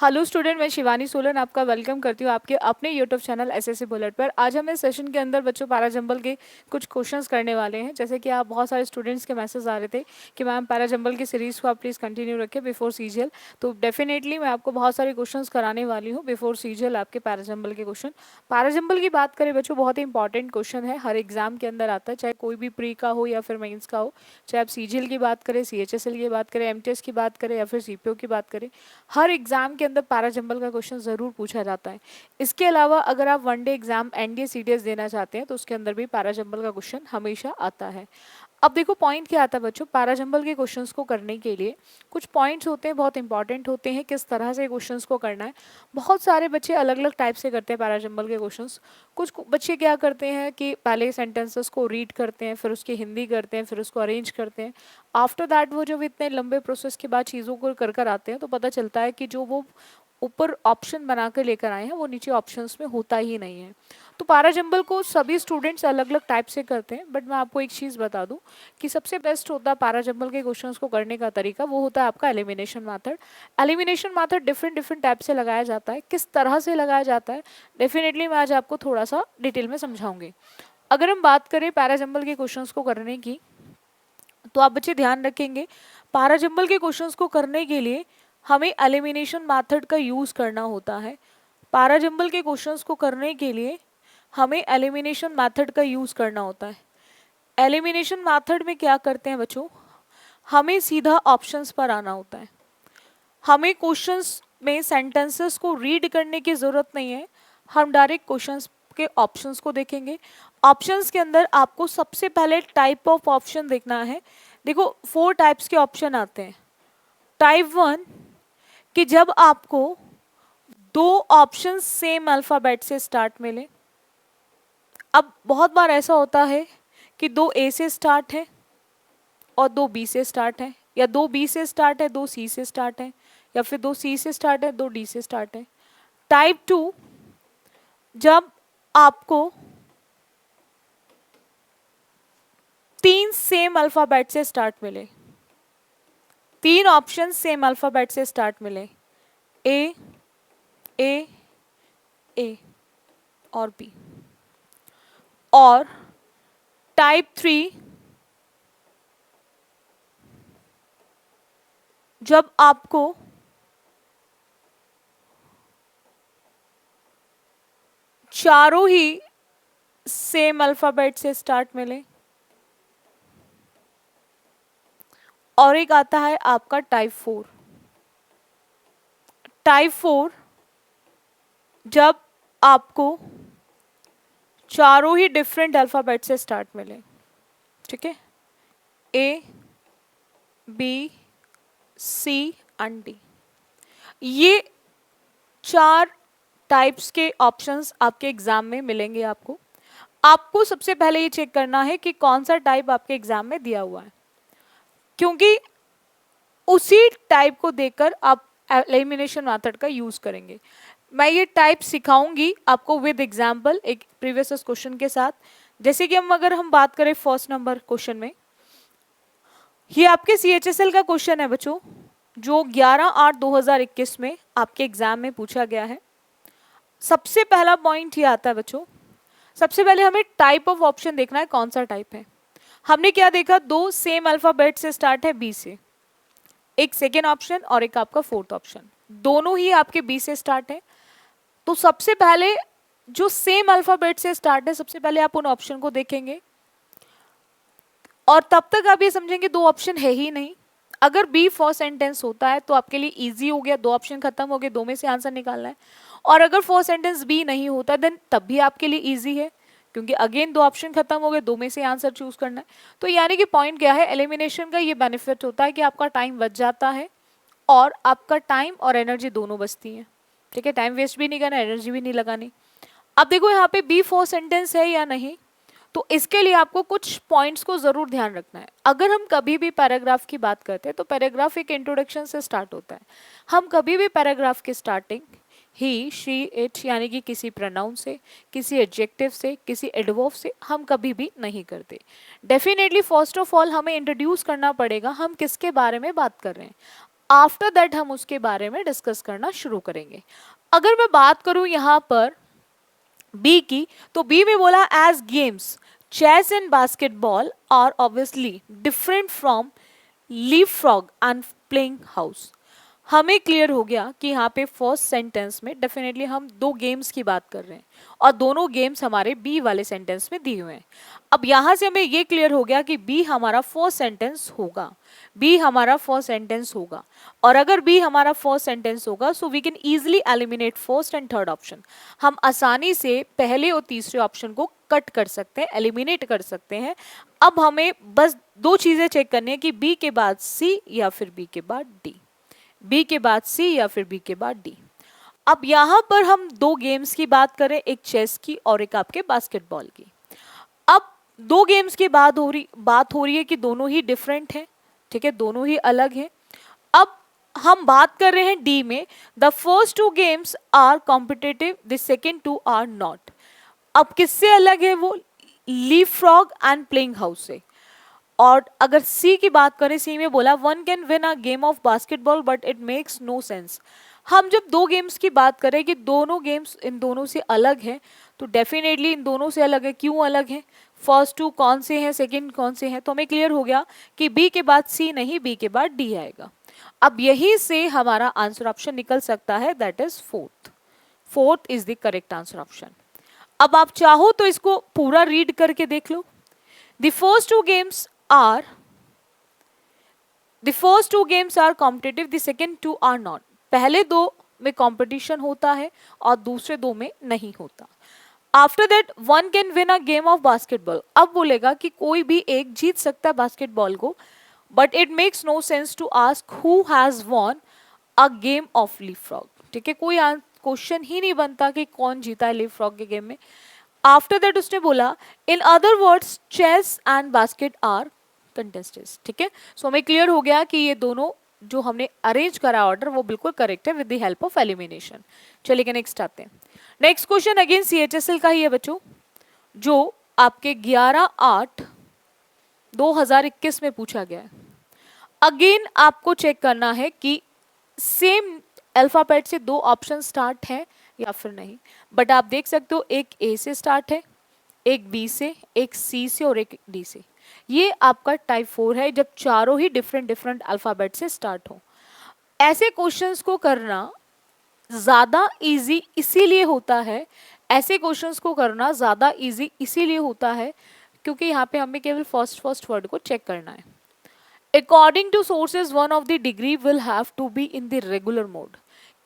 Hello student, मैं शिवानी सोलन आपका welcome करती हूँ आपके अपने यूट्यूब चैनल एसएससी बुलेट पर। आज हम इस सेशन के अंदर बच्चों पैराजंबल के कुछ क्वेश्चंस करने वाले हैं। जैसे कि आप बहुत सारे स्टूडेंट्स के मैसेज आ रहे थे कि मैम पैराजंबल की सीरीज़ को आप प्लीज़ कंटिन्यू रखें बिफोर सीजीएल। तो डेफिनेटली मैं आपको बहुत सारे क्वेश्चंस कराने वाली हूँ बिफोर सीजीएल, आपके पैराजंबल के क्वेश्चन। पैराजंबल की बात करें बच्चों, बहुत ही इंपॉर्टेंट क्वेश्चन है, हर एग्जाम के अंदर आता है, चाहे कोई भी प्री का हो या फिर मेंस का हो। चाहे आप सीजीएल की बात करें, सीएचएसएल की बात करें, एमटीएस की बात करें या फिर सीपीओ की बात करें, हर एग्जाम के अंदर पैराजंबल का क्वेश्चन जरूर पूछा जाता है। इसके अलावा अगर आप वनडे एग्जाम एनडीए सीडीएस देना चाहते हैं तो उसके अंदर भी पैराजंबल का क्वेश्चन हमेशा आता है। अब देखो पॉइंट क्या आता है बच्चों, पैराजंबल के क्वेश्चंस को करने के लिए कुछ पॉइंट्स होते हैं, बहुत इंपॉर्टेंट होते हैं, किस तरह से क्वेश्चंस को करना है। बहुत सारे बच्चे अलग अलग टाइप से करते हैं पैराजंबल के क्वेश्चंस। कुछ बच्चे क्या करते हैं कि पहले सेंटेंसेस को रीड करते हैं, फिर उसकी हिंदी करते हैं, फिर उसको अरेंज करते हैं। आफ्टर दैट वो जब इतने लंबे प्रोसेस के बाद चीज़ों को कर कर आते हैं तो पता चलता है कि जो वो ऊपर ऑप्शन बना कर लेकर आए हैं वो नीचे ऑप्शंस में होता ही नहीं है। तो पैराजंबल को सभी स्टूडेंट्स अलग अलग टाइप से करते हैं, बट मैं आपको एक चीज़ बता दूं कि सबसे बेस्ट होता है पैराजंबल के क्वेश्चंस को करने का तरीका, वो होता है आपका elimination method. Elimination method different different type से लगाया जाता है। किस तरह से लगाया जाता है डेफिनेटली मैं आज आपको थोड़ा सा डिटेल में समझाऊंगी। अगर हम बात करें पैराजंबल के क्वेश्चंस को करने की, तो आप बच्चे ध्यान रखेंगे पैराजंबल के क्वेश्चंस को करने के लिए हमें एलिमिनेशन मेथड का यूज़ करना होता है। पैराजंबल के क्वेश्चंस को करने के लिए हमें एलिमिनेशन मेथड का यूज़ करना होता है। एलिमिनेशन मेथड में क्या करते हैं बच्चों, हमें सीधा ऑप्शंस पर आना होता है। हमें क्वेश्चंस में सेंटेंसेस को रीड करने की ज़रूरत नहीं है, हम डायरेक्ट क्वेश्चंस के ऑप्शंस को देखेंगे। ऑप्शंस के अंदर आपको सबसे पहले टाइप ऑफ ऑप्शन देखना है। देखो 4 टाइप्स के ऑप्शन आते हैं। टाइप 1 कि जब आपको 2 ऑप्शन सेम अल्फ़ाबेट से स्टार्ट मिले। अब बहुत बार ऐसा होता है कि 2 ए से स्टार्ट है और 2 बी से स्टार्ट है, या 2 बी से स्टार्ट है 2 सी से स्टार्ट है, या फिर 2 सी से स्टार्ट है 2 डी से स्टार्ट है। टाइप 2 जब आपको 3 सेम अल्फ़ाबेट से स्टार्ट मिले, 3 ऑप्शन सेम अल्फ़ाबेट से स्टार्ट मिले, ए ए ए और बी। और टाइप 3 जब आपको चारों ही सेम अल्फ़ाबेट से स्टार्ट मिले। और एक आता है आपका टाइप 4। टाइप 4 जब आपको चारों ही डिफरेंट अल्फ़ाबेट से स्टार्ट मिले, ठीक है, A B C and D. ये 4 टाइप्स के ऑप्शंस आपके एग्जाम में मिलेंगे आपको। आपको सबसे पहले ये चेक करना है कि कौन सा टाइप आपके एग्जाम में दिया हुआ है, क्योंकि उसी टाइप को देखकर आप एलिमिनेशन मेथड का यूज करेंगे। मैं ये टाइप सिखाऊंगी आपको विद एग्जाम्पल, एक प्रीवियस क्वेश्चन के साथ। जैसे कि अगर हम बात करें फर्स्ट नंबर क्वेश्चन में, ये आपके सीएचएसएल का क्वेश्चन है बच्चों, जो 11/8/2021 में आपके एग्जाम में पूछा गया है। सबसे पहला पॉइंट ये आता है बच्चों, सबसे पहले हमें टाइप ऑफ ऑप्शन देखना है, कौन सा टाइप है। हमने क्या देखा, 2 सेम अल्फाबेट से स्टार्ट है बी से, एक सेकेंड ऑप्शन और एक आपका फोर्थ ऑप्शन, दोनों ही आपके बी से स्टार्ट है। तो सबसे पहले जो सेम अल्फाबेट से स्टार्ट है, सबसे पहले आप उन ऑप्शन को देखेंगे और तब तक आप ये समझेंगे 2 ऑप्शन है ही नहीं। अगर बी फर्स्ट सेंटेंस होता है तो आपके लिए इजी हो गया, 2 ऑप्शन खत्म हो गए, 2 में से आंसर निकालना है। और अगर फर्स्ट सेंटेंस बी नहीं होता देन तब भी आपके लिए इजी है, क्योंकि अगेन 2 ऑप्शन खत्म हो गए, 2 में से आंसर चूज करना है। तो यानी कि पॉइंट क्या है, एलिमिनेशन का ये बेनिफिट होता है कि आपका टाइम बच जाता है और आपका टाइम और एनर्जी दोनों बचती है, ठीक है। टाइम वेस्ट भी नहीं करना, एनर्जी भी नहीं लगानी। अब देखो यहाँ पे बी फर्स्ट सेंटेंस है या नहीं, तो इसके लिए आपको कुछ पॉइंट्स को जरूर ध्यान रखना है। अगर हम कभी भी पैराग्राफ की बात करते हैं तो पैराग्राफ एक इंट्रोडक्शन से स्टार्ट होता है। हम कभी भी पैराग्राफ की स्टार्टिंग ही शी इट यानी कि किसी प्रोनाउन से, किसी एडजेक्टिव से, किसी एडवर्ब से हम कभी भी नहीं करते। डेफिनेटली फर्स्ट ऑफ ऑल हमें इंट्रोड्यूस करना पड़ेगा हम किसके बारे में बात कर रहे हैं। आफ्टर दैट हम उसके बारे में डिस्कस करना शुरू करेंगे। अगर मैं बात करूं यहाँ पर बी की, तो बी में बोला as games chess and basketball are obviously different from leapfrog and playing house. हमें क्लियर हो गया कि यहाँ पे फर्स्ट सेंटेंस में डेफिनेटली हम दो गेम्स की बात कर रहे हैं और दोनों गेम्स हमारे बी वाले सेंटेंस में दिए हुए हैं। अब यहाँ से हमें ये क्लियर हो गया कि बी हमारा फर्स्ट सेंटेंस होगा, बी हमारा फर्स्ट सेंटेंस होगा। और अगर बी हमारा फर्स्ट सेंटेंस होगा so we can easily eliminate first and third option. हम आसानी से पहले और तीसरे ऑप्शन को कट कर सकते हैं, एलिमिनेट कर सकते हैं। अब हमें बस दो चीजें चेक करनी है कि बी के बाद सी या फिर बी के बाद डी, बी के बाद सी या फिर बी के बाद डी। अब यहां पर हम दो गेम्स की बात करें, एक चेस की और एक आपके बास्केटबॉल की। अब दो गेम्स की बात हो रही है कि दोनों ही डिफरेंट हैं, ठीक है, दोनों ही अलग हैं। अब हम बात कर रहे हैं डी में, the first two games are competitive, the second two are not. अब किससे अलग है वो? Leapfrog and playing house से। और अगर सी की बात करें, सी में बोला one can win a game of basketball but it makes no sense. हम जब दो गेम्स की बात करें कि दोनों गेम्स इन दोनों से अलग हैं, तो डेफिनेटली इन दोनों से अलग है। क्यों अलग है? फर्स्ट टू कौन से हैं, सेकंड कौन से हैं? तो हमें क्लियर हो गया कि बी के बाद सी नहीं, बी के बाद डी आएगा। अब यही से हमारा आंसर ऑप्शन निकल सकता है, that is fourth. Fourth is the correct answer option. अब आप चाहो तो इसको पूरा रीड करके देख लो। The first two games are competitive, the second two are not. पहले दो में कॉम्पिटिशन होता है और दूसरे दो में नहीं होता। After that one can win a game of basketball. अब बोलेगा कि कोई भी एक जीत सकता है बास्केटबॉल को, but it makes no sense to ask who has won a game of leapfrog. ठीक है, कोई क्वेश्चन ही नहीं बनता कि कौन जीता है लीव फ्रॉग के गेम में। आफ्टर दैट उसने बोला in other words chess and basket are contested. ठीक है, सो हमें क्लियर हो गया कि ये दोनों जो हमने अरेंज करा ऑर्डर वो बिल्कुल करेक्ट है with the help of elimination. चलिए नेक्स्ट आते हैं। नेक्स्ट क्वेश्चन अगेन सीएचएसएल का ही है बच्चों, जो आपके 11/8/2021 में पूछा गया है। अगेन आपको चेक करना है कि सेम अल्फाबेट से दो ऑप्शन स्टार्ट है या फिर नहीं। बट आप देख सकते हो एक ए से स्टार्ट है, एक बी से, एक सी से और एक डी से। ये आपका टाइप 4 है, जब चारों ही डिफरेंट अल्फाबेट से स्टार्ट हो। ऐसे क्वेश्चंस को करना ज़्यादा इजी इसीलिए होता है, ऐसे क्वेश्चंस को करना ज़्यादा इजी इसीलिए होता है क्योंकि यहाँ पे हमें केवल फर्स्ट वर्ड को चेक करना है। According to sources one of the degree will have to be in the regular mode.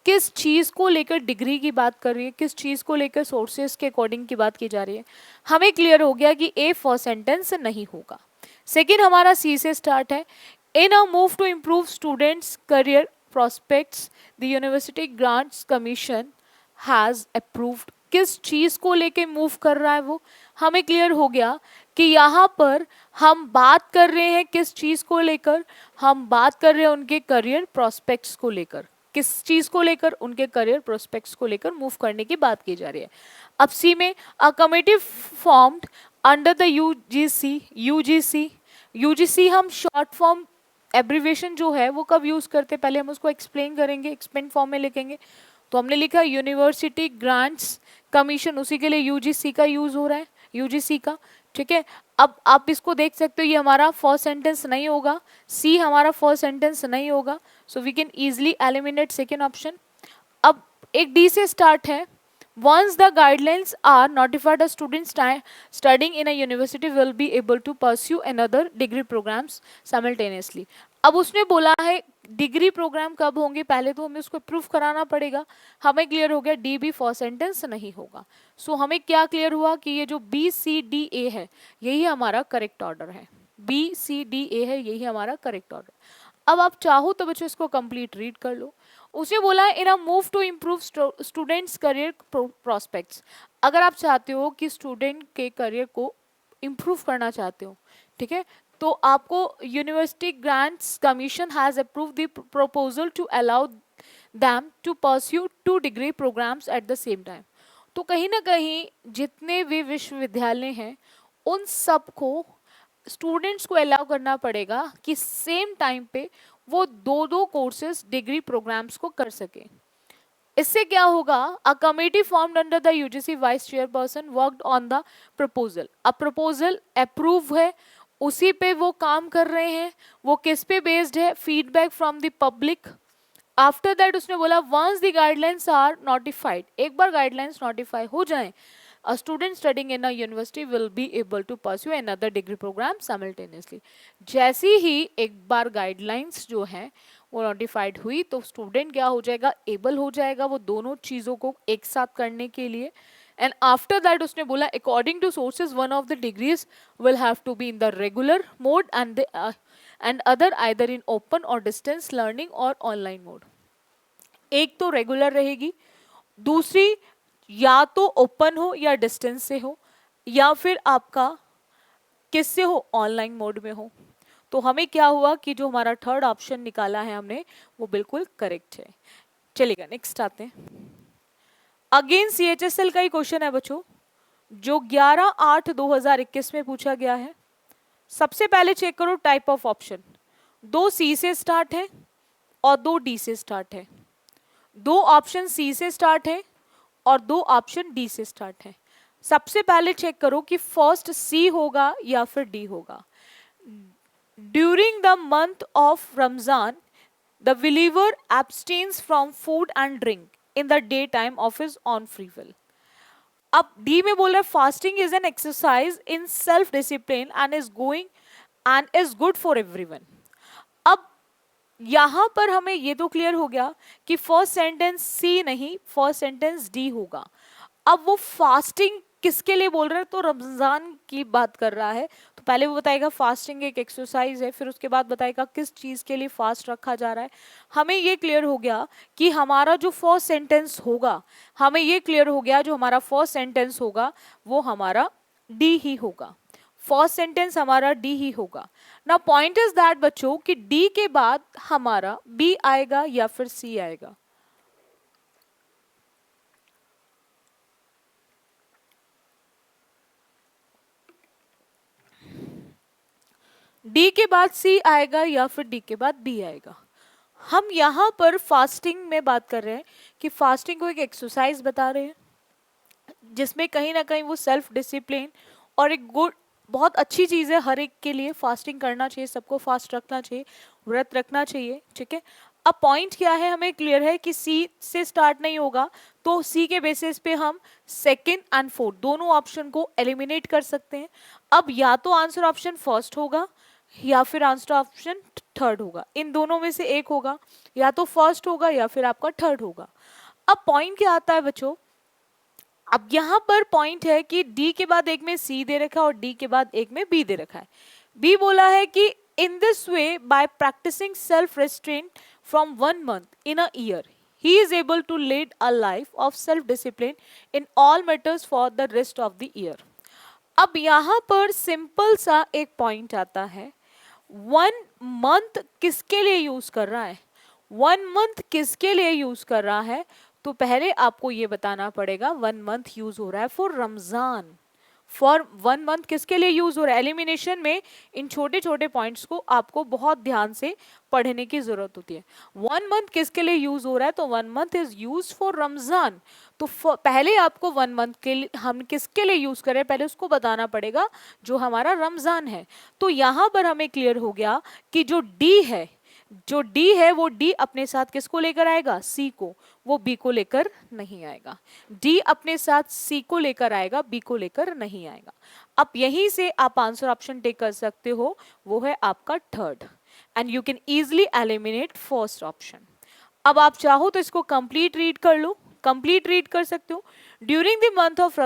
किस चीज़ को लेकर डिग्री की बात कर रही है, किस चीज़ को लेकर सोर्सेज के अकॉर्डिंग की बात की जा रही है। हमें क्लियर हो गया कि ए फर्स्ट सेंटेंस नहीं होगा। सेकेंड हमारा सी से स्टार्ट है। In a move to improve students career prospects the University Grants Commission has approved. किस चीज़ को लेके मूव कर रहा है वो? हमें क्लियर हो गया कि यहाँ पर हम बात कर रहे हैं किस चीज़ को लेकर? हम बात कर रहे हैं उनके करियर प्रोस्पेक्ट्स को लेकर। किस चीज़ को लेकर? उनके करियर प्रोस्पेक्ट्स को लेकर मूव करने की बात की जा रही है। अब सी में a committee formed under the UGC हम शॉर्ट फॉर्म एब्रीवेशन जो है वो कब यूज़ करते हैं, पहले हम उसको एक्सप्लेन करेंगे, एक्सपेंड फॉर्म में लिखेंगे। तो हमने लिखा यूनिवर्सिटी ग्रांट्स कमीशन, उसी के लिए यूजीसी का यूज़ हो रहा है, यूजीसी का। ठीक है, अब आप इसको देख सकते हो, ये हमारा फर्स्ट सेंटेंस नहीं होगा, सी हमारा फर्स्ट सेंटेंस नहीं होगा, so we can easily eliminate second option. अब एक डी से स्टार्ट है। Once the guidelines are notified, a student studying in a university will be able to pursue another degree programs simultaneously. अब उसने बोला है डिग्री प्रोग्राम कब होंगे, पहले तो हमें उसको प्रूफ कराना पड़ेगा। हमें क्लियर हो गया डी बी फर्स्ट सेंटेंस नहीं होगा। सो हमें क्या क्लियर हुआ कि ये जो बी सी डी ए है यही हमारा करेक्ट ऑर्डर है, बी सी डी ए है यही हमारा करेक्ट ऑर्डर। अब आप चाहो तो बच्चों इसको कंप्लीट रीड कर लो। उसने बोला in a move to improve students career prospects. अगर आप चाहते हो कि स्टूडेंट के करियर को इम्प्रूव करना चाहते हो, ठीक है, तो आपको University Grants Commission has approve the proposal to allow them to pursue 2 degree programmes at the same time. तो कहीं ना कहीं जितने भी विश्वविद्यालय हैं उन सबको स्टूडेंट्स को अलाउ करना पड़ेगा कि सेम टाइम पे वो दो दो कोर्सेज डिग्री प्रोग्राम्स को कर सके। इससे क्या होगा, a committee formed under the UGC vice chairperson worked on the proposal. अब प्रपोजल अप्रूव है, उसी पे वो काम कर रहे हैं। वो किस पे बेस्ड है, feedback from the public. After that उसने बोला once the guidelines are notified, एक बार गाइडलाइंस नोटिफाई हो जाएं, a student studying in a university will be able to pursue another degree program simultaneously। जैसे ही एक बार गाइडलाइंस जो है वो नोटिफाइड हुई तो स्टूडेंट क्या हो जाएगा, एबल हो जाएगा वो दोनों चीज़ों को एक साथ करने के लिए। एंड आफ्टर दैट उसने बोला according to sources one of the degrees will have to be in the regular mode and other either in open और डिस्टेंस लर्निंग और ऑनलाइन मोड। एक तो रेगुलर रहेगी, दूसरी या तो ओपन हो या डिस्टेंस से हो, या फिर आपका किससे हो, ऑनलाइन मोड में हो। तो हमें क्या हुआ कि जो हमारा थर्ड ऑप्शन निकाला है हमने वो बिल्कुल करेक्ट है। चलिएगा नेक्स्ट आते हैं। अगेन सीएचएसएल का ही क्वेश्चन है बच्चों, जो 11/8/2021 में पूछा गया है। सबसे पहले चेक करो टाइप ऑफ ऑप्शन, दो सी से स्टार्ट है और दो डी से स्टार्ट है। दो ऑप्शन सी से स्टार्ट है और दो ऑप्शन डी से स्टार्ट है। सबसे पहले चेक करो कि फर्स्ट सी होगा या फिर डी होगा। During the month of Ramzan the believer abstains from food and drink in the day time of his on free will. अब डी में बोल रहा है fasting is an exercise in self discipline and is good for everyone. अब यहां पर हमें ये तो क्लियर हो गया कि फर्स्ट सेंटेंस सी नहीं, फर्स्ट सेंटेंस डी होगा। अब वो फास्टिंग किसके लिए बोल रहा है, तो रमजान की बात कर रहा है। तो पहले वो बताएगा फास्टिंग एक एक्सरसाइज है, फिर उसके बाद बताएगा किस चीज के लिए फास्ट रखा जा रहा है। हमें ये क्लियर हो गया कि हमारा जो फर्स्ट सेंटेंस होगा, हमें ये क्लियर हो गया जो हमारा फर्स्ट सेंटेंस होगा वो हमारा डी ही होगा। फर्स्ट सेंटेंस हमारा डी ही होगा ना। पॉइंट इज दैट बच्चों कि डी के बाद हमारा बी आएगा या फिर सी आएगा। डी के बाद सी आएगा या फिर डी के बाद बी आएगा। हम यहाँ पर फास्टिंग में बात कर रहे हैं कि फास्टिंग को एक एक्सरसाइज बता रहे हैं जिसमें कहीं ना कहीं वो सेल्फ डिसिप्लिन और एक गुड बहुत अच्छी चीज़ है। हर एक के लिए फास्टिंग करना चाहिए, सबको फास्ट रखना चाहिए, व्रत रखना चाहिए, ठीक है। अब पॉइंट क्या है, हमें क्लियर है कि सी से स्टार्ट नहीं होगा, तो सी के बेसिस पे हम सेकंड एंड फोर्थ दोनों ऑप्शन को एलिमिनेट कर सकते हैं। अब या तो आंसर ऑप्शन फर्स्ट होगा या फिर आंसर ऑप्शन थर्ड होगा, इन दोनों में से एक होगा, या तो फर्स्ट होगा या फिर आपका थर्ड होगा। अब पॉइंट क्या आता है बच्चों, अब यहाँ पर पॉइंट है कि डी के बाद एक में सी दे रखा है और डी के बाद एक में बी दे रखा है। बी बोला है कि in this way by practising self restraint from 1 month in a year he is able to lead a life of self discipline in all matters for the rest of the year। अब यहाँ पर simple सा एक point आता है, 1 month किसके लिए use कर रहा है, 1 month किसके लिए यूज कर रहा है। तो पहले आपको ये बताना पड़ेगा 1 month यूज हो रहा है फॉर रमजान। फॉर 1 month किसके लिए यूज हो रहा है, एलिमिनेशन में इन छोटे छोटे पॉइंट्स को आपको बहुत ध्यान से पढ़ने की जरूरत होती है। 1 month किसके लिए यूज हो रहा है, तो 1 month is use for Ramzan. तो पहले आपको 1 month के लिए हम किसके लिए यूज करें पहले उसको बताना पड़ेगा, जो हमारा रमजान है। तो यहाँ पर हमें क्लियर हो गया कि जो डी है, जो डी है वो डी अपने साथ किसको लेकर आएगा, सी को, वो बी को लेकर नहीं आएगा। डी अपने साथ सी को लेकर आएगा, बी को लेकर नहीं आएगा। अब यहीं से आप आंसर ऑप्शन टेक कर सकते हो, वो है आपका third, and you can easily eliminate first option. अब आप चाहो तो इसको कंप्लीट रीड कर लो, कंप्लीट रीड कर सकते हो। During the month of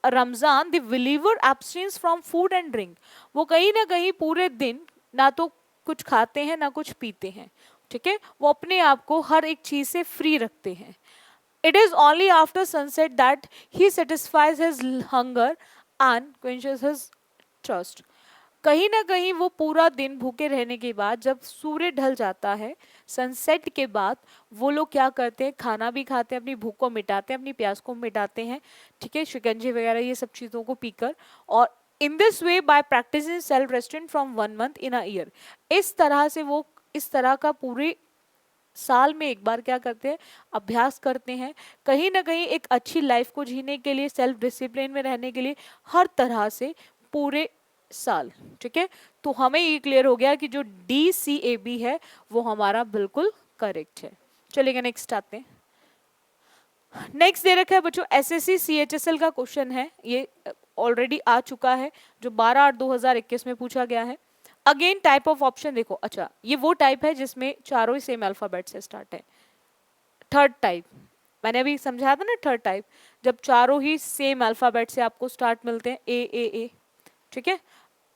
Ramzan the believer abstains from food and drink, वो कहीं ना कहीं पूरे दिन ना तो कुछ खाते हैं ना कुछ पीते हैं, ठीक है, वो अपने आप को हर एक चीज से फ्री रखते हैं। It is only after sunset that he satisfies his hunger and quenches his thirst. कहीं ना कहीं वो पूरा दिन भूखे रहने के बाद जब सूर्य ढल जाता है, सनसेट के बाद वो लोग क्या करते हैं, खाना भी खाते हैं, अपनी भूख को मिटाते हैं, अपनी प्यास को मिटाते हैं, ठीक है, शिकंजी वगैरह ये सब चीज़ों को पीकर। और in this way by practising self restraint from 1 month in a year, इस तरह से वो इस तरह का पूरे साल में एक बार क्या करते हैं, अभ्यास करते हैं। कहीं ना कहीं एक अच्छी लाइफ को जीने के लिए, सेल्फ डिसिप्लिन में रहने के लिए, हर तरह से पूरे साल। ठीक है, तो हमें ये क्लियर हो गया कि जो DCAB है वो हमारा बिल्कुल करेक्ट है। चलिए नेक्स्ट आते हैं। नेक्स्ट दे रखा है बच्चों SSC CHSL का क्वेश्चन है, ये ऑलरेडी आ चुका है, जो 12/8/2021 में पूछा गया है। अगेन टाइप ऑफ ऑप्शन देखो, अच्छा ये वो टाइप है जिसमें चारों ही सेम अल्फाबेट से स्टार्ट है। थर्ड टाइप मैंने अभी समझाया था ना, थर्ड टाइप जब चारों ही सेम अल्फाबेट से आपको स्टार्ट मिलते हैं, A। ठीक है,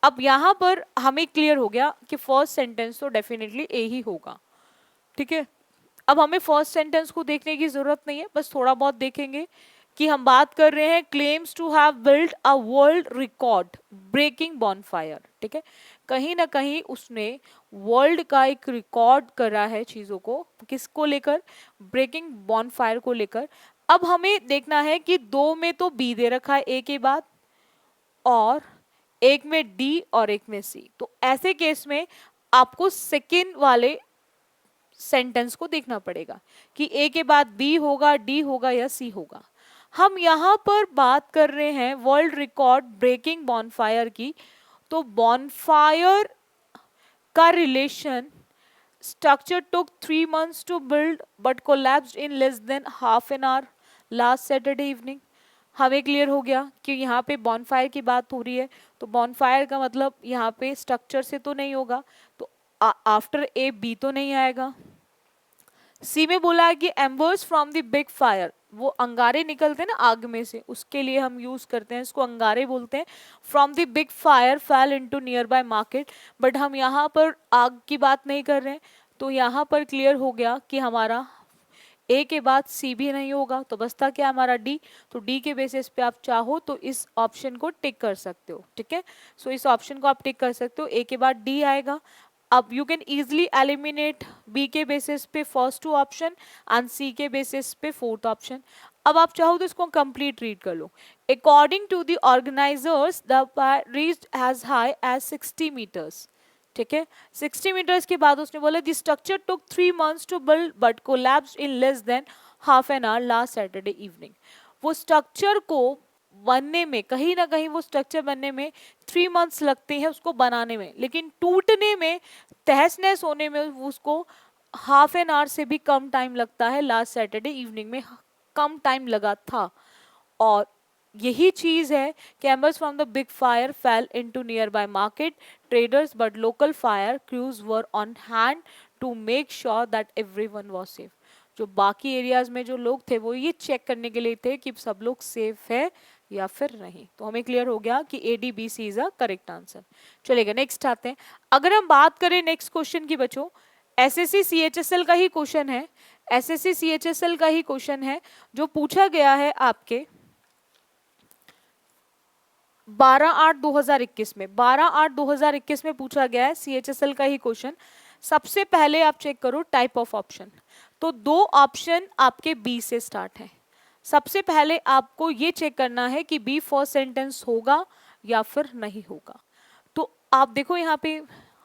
अब यहाँ पर हमें क्लियर हो गया कि फर्स्ट सेंटेंस तो डेफिनेटली A ही होगा। ठीक है, अब हमें फर्स्ट सेंटेंस को देखने की जरूरत नहीं है, बस थोड़ा बहुत देखेंगे कि हम बात कर रहे हैं claims to have built a world record breaking bonfire. ठीक है, कहीं ना कहीं उसने वर्ल्ड का एक रिकॉर्ड करा है चीजों को, किसको लेकर, ब्रेकिंग बॉनफायर को लेकर। अब हमें देखना है कि दो में तो बी दे रखा है ए के बाद, और एक में डी और एक में सी, तो ऐसे केस में आपको सेकेंड वाले सेंटेंस को देखना पड़ेगा कि ए के बाद बी होगा, डी होगा या सी होगा। हम यहां पर बात कर रहे हैं वर्ल्ड रिकॉर्ड ब्रेकिंग बॉनफायर की, तो बॉनफायर का relation structure took 3 months to build but collapsed in less than half an hour last Saturday evening. हमें क्लियर हो गया कि यहाँ पे बॉनफायर की बात हो रही है, तो बॉनफायर का मतलब यहाँ पे स्ट्रक्चर से तो नहीं होगा, तो आफ्टर ए बी तो नहीं आएगा। सी में बोला है कि embers from the big fire, वो अंगारे निकलते हैं ना आग में से, उसके लिए हम यूज करते हैं, इसको अंगारे बोलते हैं। From the big fire fell into nearby market, but हम यहाँ पर आग की बात नहीं कर रहे हैं, तो यहाँ पर क्लियर हो गया कि हमारा ए के बाद सी भी नहीं होगा, तो बचता क्या हमारा डी। तो डी के बेसिस पे आप चाहो तो इस ऑप्शन को टिक कर सकते हो। ठीक है, सो इस ऑप्शन को आप टिक कर सकते हो, ए के बाद डी आएगा। अब you can easily eliminate B के बेसिस पे first two option and C के बेसिस पे फोर्थ ऑप्शन। अब आप चाहो तो इसको कंप्लीट रीड कर लो। According to the organisers the fire reached as high as 60 metres. ठीक है, 60 मीटर्स के बाद उसने बोला the structure took 3 months to build but collapsed in less than half an hour last Saturday evening. वो structure को बनने में, कहीं ना कहीं वो स्ट्रक्चर बनने में 3 months लगते हैं उसको बनाने में, लेकिन टूटने में, तहस नहस होने में उसको हाफ एन आवर से भी कम टाइम लगता है। लास्ट सैटरडे इवनिंग में कम टाइम लगा था, और यही चीज है कि embers from the big fire fell into nearby market traders but local fire crews were on hand to make sure that everyone was safe. जो बाकी एरियाज में जो लोग थे वो ये चेक करने के लिए थे कि सब लोग सेफ है या फिर नहीं। तो हमें क्लियर हो गया कि ADBC is a correct answer. चलेगा नेक्स्ट आते हैं। अगर हम बात करें नेक्स्ट क्वेश्चन की बच्चों, SSC CHSL का ही क्वेश्चन है, SSC CHSL का ही क्वेश्चन है जो पूछा गया है आपके 12/8/2021 में। 12/8/2021 में पूछा गया है CHSL का ही क्वेश्चन। सबसे पहले आप चेक करो टाइप ऑफ ऑप्शन, तो दो ऑप्शन आपके बी से स्टार्ट है। सबसे पहले आपको ये चेक करना है कि बी फर्स्ट सेंटेंस होगा या फिर नहीं होगा। तो आप देखो यहाँ पे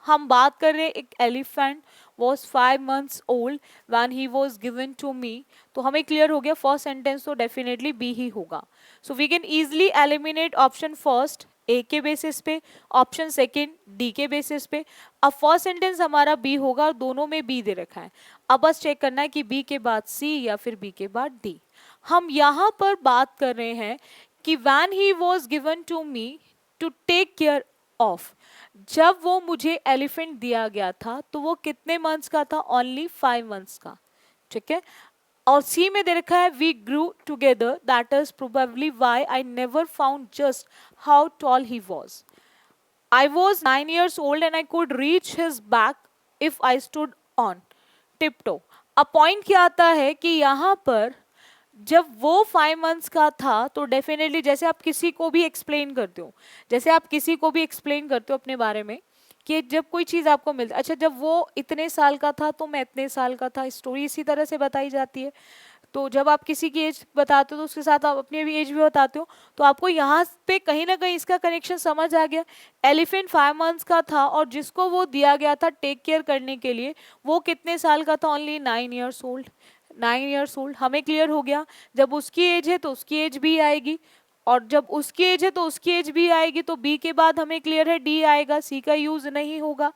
हम बात कर रहे हैं एक elephant was 5 months old when he was given to me, तो हमें क्लियर हो गया फर्स्ट सेंटेंस तो डेफिनेटली बी ही होगा। So we can easily eliminate option first A के बेसिस पे, ऑप्शन सेकंड डी के बेसिस पे। अब फर्स्ट सेंटेंस हमारा बी होगा और दोनों में बी दे रखा है। अब बस चेक करना है कि बी के बाद सी या फिर बी के बाद डी। हम यहाँ पर बात कर रहे हैं कि when he was given to me to take care of, जब वो मुझे एलिफेंट दिया गया था तो वो कितने मंथ्स का था, ओनली 5 months का। ठीक है, और सी में दे रखा है we grew together that is probably why I never found just how tall he was. I was 9 years old and I could reach his back if I stood on tiptoe। अब point क्या आता है कि यहाँ पर जब वो 5 months का था तो डेफिनेटली जैसे आप किसी को भी एक्सप्लेन करते हो, जैसे आप किसी को भी एक्सप्लेन करते हो अपने बारे में कि जब कोई चीज़ आपको मिलती, अच्छा जब वो इतने साल का था तो मैं इतने साल का था, स्टोरी इसी तरह से बताई जाती है। तो जब आप किसी की एज बताते हो तो उसके साथ आप अपनी भी एज भी बताते हो, तो आपको यहाँ पे कहीं ना कहीं इसका कनेक्शन समझ आ गया। एलिफेंट 5 मंथ्स का था और जिसको वो दिया गया था टेक केयर करने के लिए वो कितने साल का था? Only 9 years old। 9 years old हमें क्लियर हो गया। जब उसकी एज है तो उसकी एज भी आएगी, और जब उसकी एज है तो उसकी एज भी आएगी, तो बी के बाद हमें क्लियर है डी आएगा, सी का यूज नहीं होगा।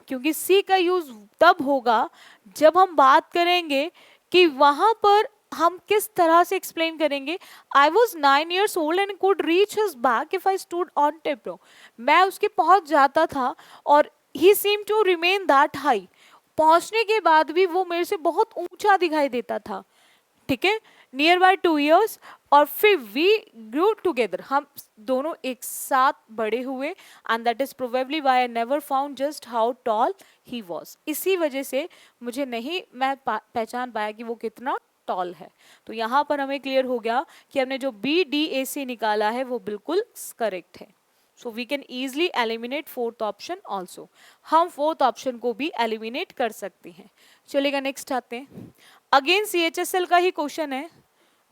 क्योंकि सी का यूज तब होगा जब हम बात करेंगे कि वहां पर हम किस तरह से एक्सप्लेन करेंगे। I was 9 years old and could reach his back if I stood on tiptoe. मैं उसके पहुंच जाता था और he seem to remain that high. पहुंचने के बाद भी वो मेरे से बहुत ऊंचा दिखाई देता था, ठीक है, नियर बाय 2 years। और फिर वी ग्रू टुगेदर, हम दोनों एक साथ बड़े हुए, and that is probably why I never found just how tall he was. इसी वजह से मुझे नहीं मैं पहचान पाया कि वो कितना टॉल है। तो यहाँ पर हमें क्लियर हो गया कि हमने जो बी डी ए सी निकाला है वो बिल्कुल करेक्ट है। So we can easily eliminate fourth option also. हम फोर्थ ऑप्शन को भी एलिमिनेट कर सकते हैं। चलेगा, नेक्स्ट आते हैं। अगेन CHSL का ही क्वेश्चन है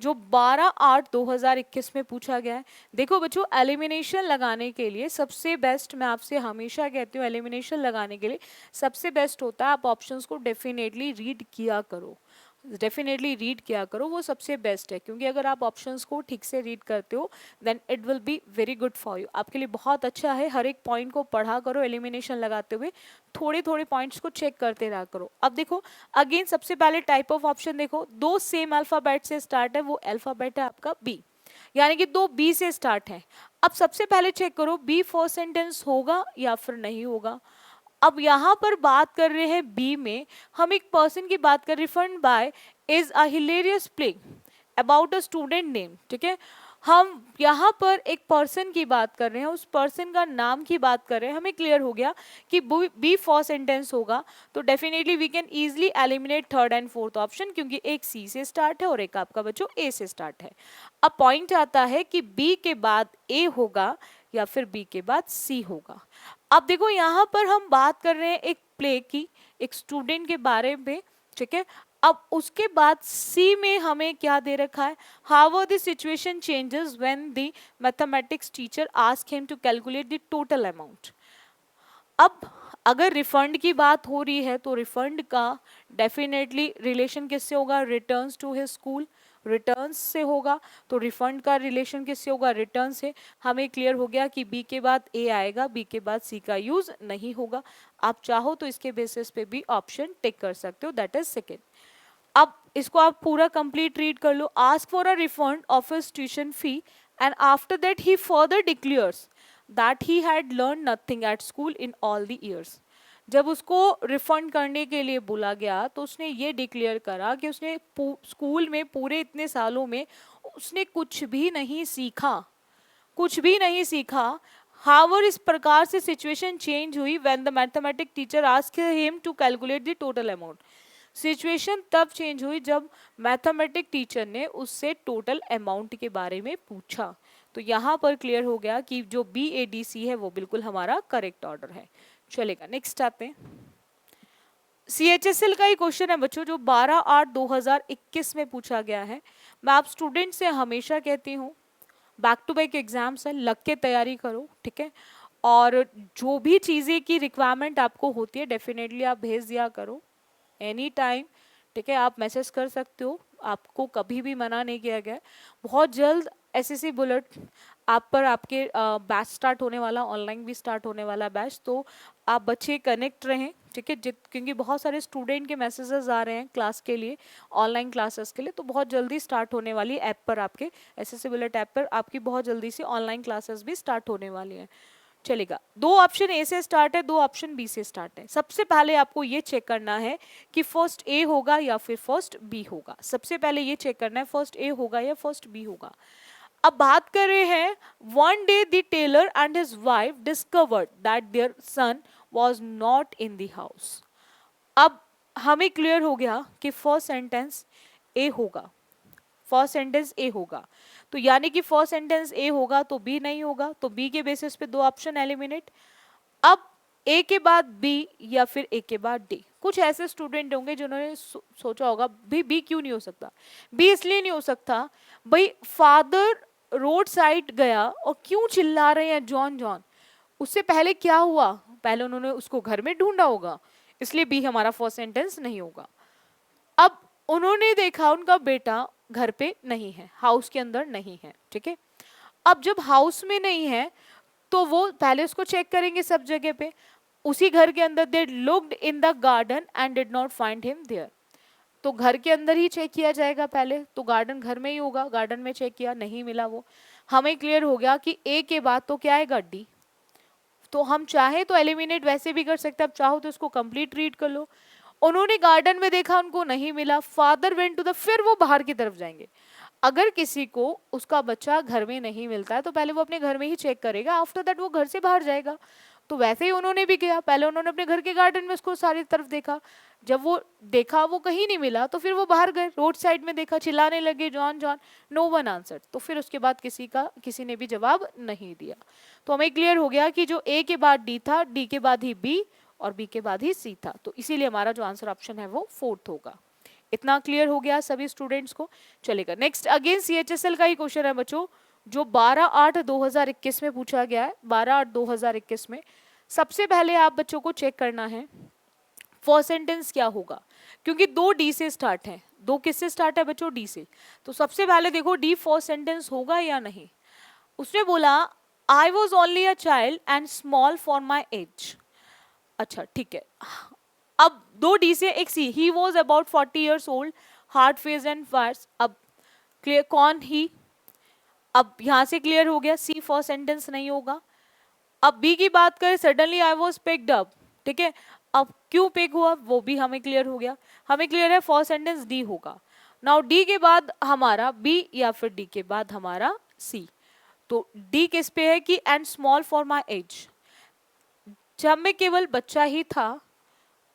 जो 12/8/2021 में पूछा गया है। देखो बच्चों, एलिमिनेशन लगाने के लिए सबसे बेस्ट, मैं आपसे हमेशा कहती हूँ, एलिमिनेशन लगाने के लिए सबसे बेस्ट होता है आप ऑप्शंस को डेफिनेटली रीड किया करो। डेफिनेटली रीड किया करो, वो सबसे बेस्ट है। क्योंकि अगर आप ऑप्शंस को ठीक से रीड करते हो then it will be very good for you, आपके लिए बहुत अच्छा है। हर एक पॉइंट को पढ़ा करो, एलिमिनेशन लगाते हुए थोड़े थोड़े पॉइंट्स को चेक करते रहा करो। अब देखो अगेन सबसे पहले टाइप ऑफ ऑप्शन देखो, दो सेम अल्फाबेट से स्टार्ट है, वो अल्फाबेट है आपका बी, यानी कि दो बी से स्टार्ट है। अब सबसे पहले चेक करो बी फर्स्ट सेंटेंस होगा या फिर नहीं होगा। अब यहाँ पर बात कर रहे हैं बी में, हम एक पर्सन की बात कर, refund by is a hilarious play about a student name, ठीक है। हम यहाँ पर एक पर्सन की बात कर रहे हैं, उस पर्सन का नाम की बात कर रहे हैं। हमें क्लियर हो गया कि बी फर्स्ट सेंटेंस होगा, तो definitely we can easily eliminate third and fourth option, क्योंकि एक सी से स्टार्ट है और एक आपका बच्चों ए से स्टार्ट है। अब पॉइंट आता है कि बी के बाद ए होगा या फिर बी के बाद सी होगा। अब देखो यहाँ पर हम बात कर रहे हैं एक प्ले की, एक स्टूडेंट के बारे में, ठीक है। अब उसके बाद सी में हमें क्या दे रखा है, how the situation changes when the mathematics teacher ask him to calculate the total amount. अब अगर रिफंड की बात हो रही है तो रिफंड का डेफिनेटली रिलेशन किससे होगा, returns to his school, returns से होगा। तो रिफंड का रिलेशन किससे होगा, रिटर्न से। हमें क्लियर हो गया कि बी के बाद ए आएगा, बी के बाद सी का यूज नहीं होगा। आप चाहो तो इसके बेसिस पे भी ऑप्शन टिक कर सकते हो, दैट इज सेकेंड। अब इसको आप पूरा कंप्लीट रीड कर लो, ask for a refund of his tuition fee and after that he further declares that he had learn nothing at school in all the years. जब उसको रिफंड करने के लिए बोला गया तो उसने ये डिक्लेयर करा कि उसने स्कूल में पूरे इतने सालों में उसने कुछ भी नहीं सीखा, कुछ भी नहीं सीखा। हावर इस प्रकार से सिचुएशन चेंज हुई when the mathematic teacher asked him to calculate the total amount. Situation तब चेंज हुई जब मैथमेटिक टीचर ने उससे टोटल अमाउंट के बारे में पूछा। तो यहाँ पर क्लियर हो गया कि जो BADC है वो बिल्कुल हमारा करेक्ट ऑर्डर है। चलेगा, नेक्स्ट आते हैं। CHSL का ही क्वेश्चन है बच्चों जो 12/8/2021 में पूछा गया है। मैं आप स्टूडेंट से हमेशा कहती हूँ बैक टू बैक एग्जाम्स है, लग के तैयारी करो, ठीक है। और जो भी चीज़ें की रिक्वायरमेंट आपको होती है डेफिनेटली आप भेज दिया करो एनी टाइम, ठीक है। आप मैसेज कर सकते हो, आपको कभी भी मना नहीं किया गया है। बहुत जल्द SSC बुलेट आप पर आपके बैच स्टार्ट होने वाला, ऑनलाइन भी स्टार्ट होने वाला बैच, तो आप बच्चे कनेक्ट रहें, ठीक है। क्योंकि बहुत सारे स्टूडेंट के मैसेजेस आ रहे हैं क्लास के लिए, ऑनलाइन क्लासेस के लिए, तो बहुत जल्दी स्टार्ट होने वाली ऐप पर, आपके SSC बुलेट ऐप पर आपकी बहुत जल्दी से ऑनलाइन क्लासेस भी स्टार्ट होने वाली हैं। चलेगा, दो ऑप्शन ए से स्टार्ट है, दो ऑप्शन बी से स्टार्ट है। सबसे पहले आपको ये चेक करना है कि फर्स्ट ए होगा या फिर फर्स्ट बी होगा। सबसे पहले ये चेक करना है फर्स्ट ए होगा या फर्स्ट बी होगा। अब बात कर रहे हैं, one day the tailor and his wife discovered that their son was not in the house. अब हमें क्लियर हो गया कि फर्स्ट सेंटेंस ए होगा, फर्स्ट सेंटेंस ए होगा। तो यानी कि फर्स्ट सेंटेंस ए होगा तो बी नहीं होगा, तो बी के बेसिस पे दो ऑप्शन एलिमिनेट। अब ए के बाद बी या फिर ए के बाद डी। कुछ ऐसे स्टूडेंट होंगे जिन्होंने सोचा होगा बी क्यों नहीं हो सकता। बी इसलिए नहीं हो सकता भाई, फादर रोड साइड गया और क्यों चिल्ला रहे हैं जॉन जॉन, उससे पहले क्या हुआ, पहले उन्होंने उसको घर में ढूंढा होगा, इसलिए बी हमारा फर्स्ट सेंटेंस नहीं होगा। अब उन्होंने देखा उनका बेटा घर पे नहीं है, हाउस के अंदर नहीं है, ठीक है। अब जब हाउस में नहीं है तो वो पहले उसको चेक करेंगे सब जगह पे, उसी घर के अंदर they looked in the garden and did not find him there. तो घर के अंदर ही चेक किया जाएगा पहले, तो गार्डन घर में ही होगा, गार्डन में चेक किया नहीं मिला वो। हमें क्लियर हो गया कि ए के बाद तो क्या आएगा डी। तो हम चाहे तो एलिमिनेट वैसे भी कर सकते हैं, अब चाहो तो इसको कंप्लीट रीड कर लो। उन्होंने गार्डन में देखा उनको नहीं मिला, फादर वेंट टू द, फिर वो बाहर की तरफ जाएंगे। अगर किसी को उसका बच्चा घर में नहीं मिलता है तो पहले वो अपने घर में ही चेक करेगा, आफ्टर दैट वो घर से बाहर जाएगा। तो वैसे ही उन्होंने भी किया, पहले उन्होंने अपने घर के गार्डन में उसको सारी तरफ देखा, जब वो देखा वो कहीं नहीं मिला तो फिर वो बाहर गए, रोड साइड में देखा, चिल्लाने लगे John John, no one answer. तो फिर उसके बाद किसी ने भी जवाब नहीं दिया। तो हमें क्लियर हो गया कि जो ए के बाद डी था, डी के बाद ही बी और बी के बाद ही सी था, तो इसीलिए हमारा जो आंसर ऑप्शन है वो फोर्थ होगा। इतना क्लियर हो गया सभी स्टूडेंट्स को। चलेगा नेक्स्ट, अगेन सीएचएसएल का ही क्वेश्चन है बच्चों, जो 12/8/2021 में पूछा गया है। 12/8/2021 में सबसे पहले आप बच्चों को चेक करना है फर्स्ट सेंटेंस क्या होगा, क्योंकि दो डी से स्टार्ट है। दो किससे स्टार्ट है बच्चों, डी से। तो सबसे पहले देखो डी फर्स्ट सेंटेंस होगा या नहीं। उसने बोला I was only a child and small for my age. अच्छा ठीक है, अब दो डी से एक C, he was about 40 years old, hard face and fires. अब क्लियर कौन ही, अब यहां से क्लियर हो गया सी फर्स्ट सेंटेंस नहीं होगा। अब बी की बात करें, suddenly I was picked up, ठीक है। अब क्यों पिक हुआ वो भी हमें क्लियर हो गया, हमें क्लियर है फर्स्ट सेंटेंस डी होगा। नाउ डी के बाद हमारा बी या फिर डी के बाद हमारा सी। तो डी किस पे है कि and small for my as, जब मैं केवल बच्चा ही था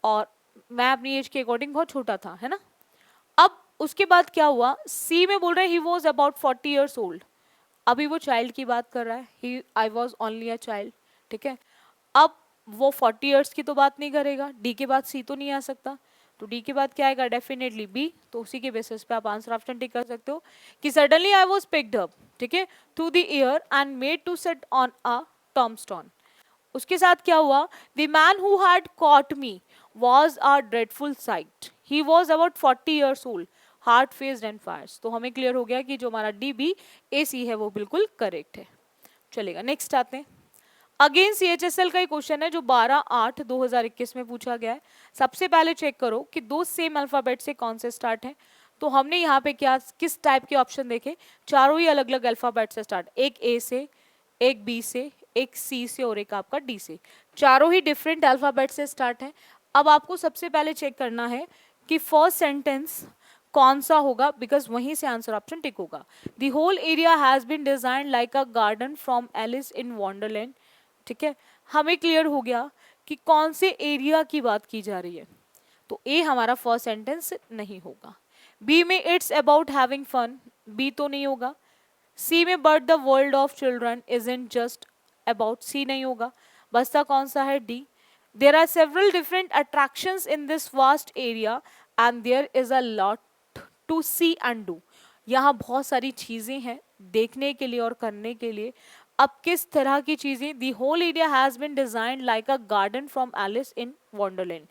और मैं अपनी एज के अकॉर्डिंग बहुत छोटा था, है ना। अब उसके बाद क्या हुआ, सी में बोल रहे he was about 40 years old, अभी वो चाइल्ड की बात कर रहा है, he I was only a child, ठीक है। अब वो 40 years की तो बात नहीं करेगा, डी के बाद सी तो नहीं आ सकता, तो डी के बाद क्या आएगा, डेफिनेटली बी। तो उसी के बेसिस पे आप आंसर ऑप्शन टिक कर सकते हो कि suddenly I was picked up, ठीक है, through the air and made to set on a tombstone. उसके साथ क्या हुआ, the man who had caught me was a dreadful sight, he was about 40 years old, hard faced and fierce. तो हमें clear हो गया कि जो हमारा डी बी ए सी है वो बिल्कुल करेक्ट है। चलेगा नेक्स्ट आते हैं, अगेन सीएचएसएल का ही क्वेश्चन है जो 12/8/2021 में पूछा गया है। सबसे पहले चेक करो कि दो सेम अल्फाबेट से कौन से स्टार्ट है। तो हमने यहाँ पे क्या किस टाइप के ऑप्शन देखे, चारों ही अलग अलग अल्फाबेट से स्टार्ट, एक ए से, एक बी से, एक सी से और एक आपका डी से, चारों ही डिफरेंट अल्फाबेट से स्टार्ट है। अब आपको सबसे पहले चेक करना है कि फर्स्ट सेंटेंस कौन सा होगा, बिकॉज वहीं से आंसर ऑप्शन टिक होगा। The whole area has been designed like a garden from Alice in Wonderland, ठीक है। हमें क्लियर हो गया कि कौन से एरिया की बात की जा रही है, तो ए हमारा फर्स्ट सेंटेंस नहीं होगा। बी में it's about having fun, B तो नहीं होगा। सी में but the world of children isn't just about, C नहीं होगा। बचता कौन सा है, D. There are several different attractions in this vast area and there is a lot to see and do, यहाँ बहुत सारी चीजें हैं देखने के लिए और करने के लिए। अब किस तरह की चीजें, the whole area has been designed like a garden from Alice in Wonderland,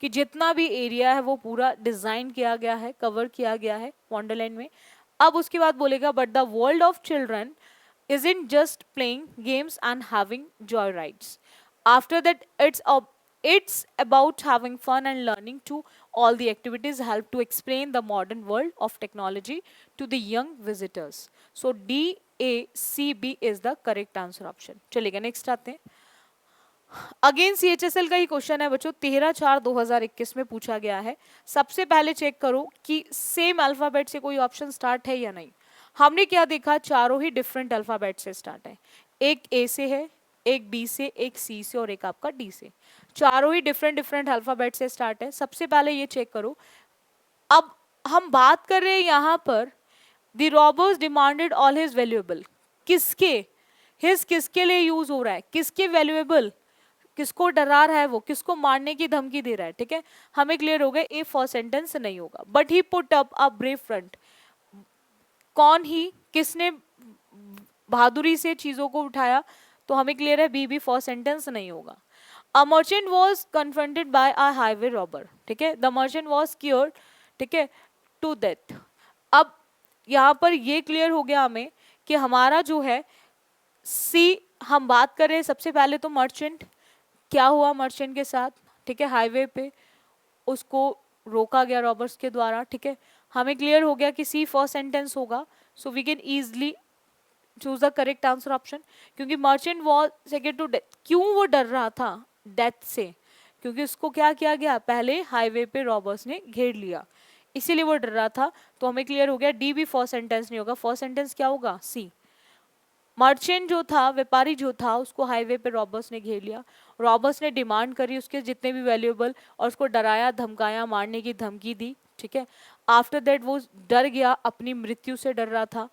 कि जितना भी एरिया है वो पूरा डिजाइन किया गया है, कवर किया गया है वंडरलैंड में। अब उसके बाद बोलेगा but the world of children isn't just playing games and having joy rides. After that, it's about having fun and learning to all the activities help to explain the modern world of technology to the young visitors. So D, A, C, B is the correct answer option. चलेगा next आते हैं, again CHSL का ही question है बच्चों, 13/4/2021 में पूछा गया है। सबसे पहले चेक करो कि सेम अल्फाबेट से कोई ऑप्शन स्टार्ट है या नहीं। हमने क्या देखा, चारों ही डिफरेंट अल्फाबेट से स्टार्ट है, एक ए से है, एक बी से, एक सी से और एक आपका डी से, चारों ही डिफरेंट डिफरेंट अल्फाबेट से स्टार्ट है। सबसे पहले ये चेक करो। अब हम बात कर रहे हैं यहाँ पर the robbers demanded all his valuable, किसके, हिज किसके लिए यूज हो रहा है, किसके वैल्यूएबल, किसको डरा रहा है, वो किसको मारने की धमकी दे रहा है, ठीक है, हमें क्लियर हो गया ए फर्स्ट सेंटेंस नहीं होगा। But he put up a brave front, कौन ही, किसने बहादुरी से चीजों को उठाया, तो हमें क्लियर है बी भी फर्स्ट सेंटेंस नहीं होगा। A merchant was confronted by a highway robber, ठीक है, द मर्चेंट वॉज क्योर्ड, ठीक है, टू डेथ। अब यहाँ पर ये क्लियर हो गया हमें कि हमारा जो है सी, हम बात कर रहे हैं सबसे पहले तो मर्चेंट, क्या हुआ मर्चेंट के साथ, ठीक है, हाईवे पे उसको रोका गया रॉबर्स के द्वारा, ठीक है, हमें क्लियर हो गया कि सी फर्स्ट सेंटेंस होगा। So we can easily choose the correct answer option, क्योंकि merchant was second to death. क्यों वो डर रहा था डेथ से, क्योंकि उसको क्या किया गया, पहले हाईवे पे रॉबर्स ने घेर लिया, इसीलिए वो डर रहा था। तो हमें क्लियर हो गया डी भी फर्स्ट सेंटेंस नहीं होगा, फर्स्ट सेंटेंस क्या होगा, सी। मर्चेंट जो था, व्यापारी जो था, उसको हाईवे पे रॉबर्स ने घेर लिया, रॉबर्स ने डिमांड करी उसके जितने भी वैल्यूएबल, और उसको डराया धमकाया, मारने की धमकी दी, ठीक है। आफ्टर दैट वो डर गया, अपनी मृत्यु से डर रहा था।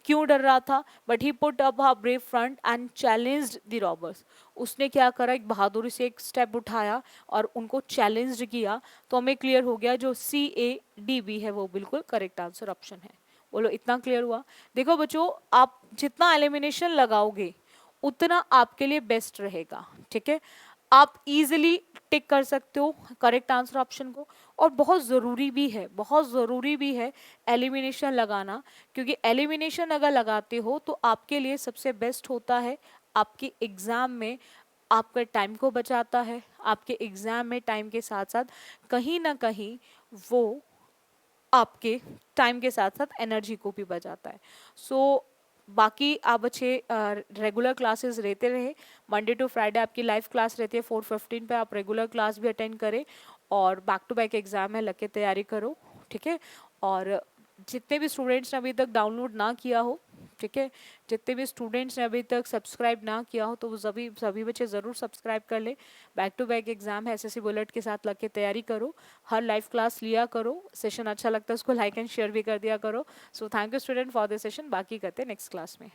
क्यों डर रहा था, but he put up a brave front end challenged the robbers, उसने क्या करा, एक बहादुरी से एक स्टेप उठाया और उनको चैलेंज किया। तो हमें क्लियर हो गया जो सी ए डी बी है वो बिल्कुल करेक्ट आंसर ऑप्शन है। बोलो इतना क्लियर हुआ। देखो बच्चों, आप जितना एलिमिनेशन लगाओगे उतना आपके लिए बेस्ट रहेगा, ठीक है, आप इजीली टिक कर सकते हो करेक्ट आंसर ऑप्शन को। और बहुत ज़रूरी भी है, बहुत ज़रूरी भी है एलिमिनेशन लगाना, क्योंकि एलिमिनेशन अगर लगाते हो तो आपके लिए सबसे बेस्ट होता है, आपके एग्ज़ाम में आपके टाइम को बचाता है, आपके एग्ज़ाम में टाइम के साथ साथ कहीं ना कहीं वो आपके टाइम के साथ साथ एनर्जी को भी बचाता है। सो बाकी आप अच्छे रेगुलर क्लासेस रहते रहे, मंडे टू फ्राइडे आपकी लाइव क्लास रहती है 4:15 पे, आप रेगुलर क्लास भी अटेंड करें, और बैक टू बैक एग्जाम है, लग के तैयारी करो, ठीक है। और जितने भी स्टूडेंट्स ने अभी तक डाउनलोड ना किया हो, ठीक है, जितने भी स्टूडेंट्स ने अभी तक सब्सक्राइब ना किया हो, तो वो सभी बच्चे ज़रूर सब्सक्राइब कर ले। बैक टू बैक एग्जाम है, एसएससी बुलेट के साथ लग के तैयारी करो, हर लाइव क्लास लिया करो, सेशन अच्छा लगता है उसको लाइक एंड शेयर भी कर दिया करो। So thank you student for this session, बाकी करते हैं नेक्स्ट क्लास में।